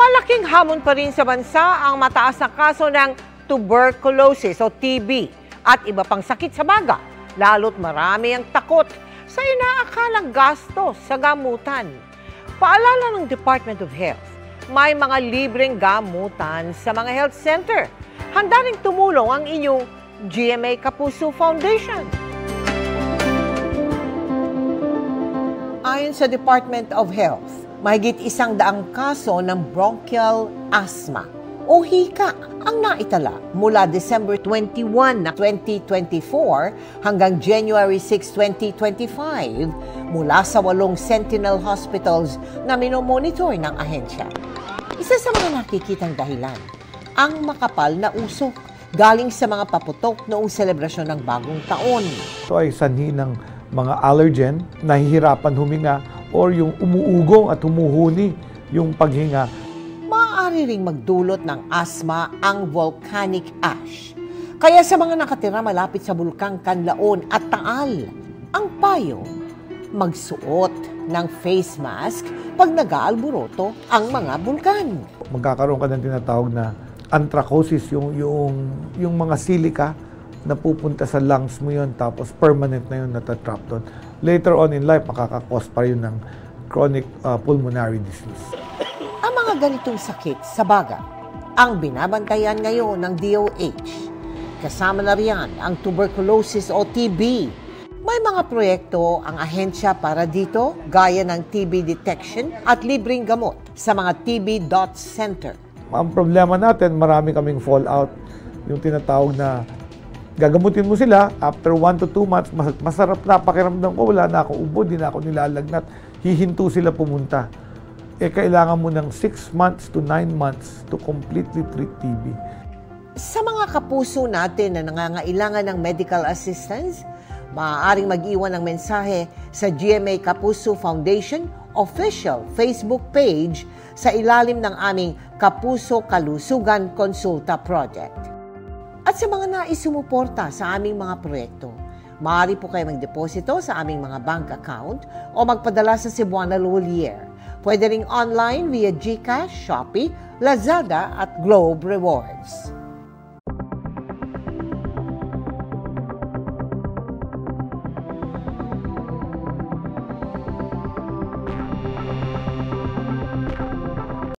Malaking hamon pa rin sa bansa ang mataas na kaso ng tuberculosis o TB at iba pang sakit sa baga, lalo't marami ang takot sa inaakalang gastos sa gamutan. Paalala ng Department of Health, may mga libreng gamutan sa mga health center. Handa ring tumulong ang inyong GMA Kapuso Foundation. Ayon sa Department of Health, mahigit 100 kaso ng bronchial asthma o hika ang naitala mula December 21 na 2024 hanggang January 6, 2025 mula sa 8 Sentinel Hospitals na minomonitor ng ahensya. Isa sa mga nakikitang dahilan, ang makapal na usok galing sa mga paputok noong selebrasyon ng bagong taon. Ito ay sanhi ng mga allergen, nahihirapan huminga, or yung umuugong at humuhuni yung paghinga. Maaari ring magdulot ng asthma ang volcanic ash. Kaya sa mga nakatira malapit sa Bulkang Kanlaon at Taal, ang payo, magsuot ng face mask pag nag-aalburoto ang mga bulkan. Magkakaroon ka ng tinatawag na anthracosis, yung mga silica na pupunta sa lungs mo yun, tapos permanent na yun natatrap doon. Later on in life, makakakos pa yun ng chronic pulmonary disease. Ang mga ganitong sakit sa baga, ang binabantayan ngayon ng DOH. Kasama na riyan ang tuberculosis o TB. May mga proyekto ang ahensya para dito, gaya ng TB detection at libreng gamot sa mga TB dot center. Ang problema natin, marami kaming fallout. Yung tinatawag na gagamutin mo sila, after 1 to 2 months, masarap na pakiramdam ko, wala na ako ubo, di na ako nilalagnat, hihinto sila pumunta. Kailangan mo ng 6 months to 9 months to completely treat TB. Sa mga kapuso natin na nangangailangan ng medical assistance, maaaring mag-iwan ng mensahe sa GMA Kapuso Foundation official Facebook page sa ilalim ng aming Kapuso Kalusugan Konsulta Project. At sa mga nais sumuporta sa aming mga proyekto, maaari po kayo magdeposito sa aming mga bank account o magpadala sa Cebuana Lolier. Pwede ring online via GCash, Shopee, Lazada at Globe Rewards.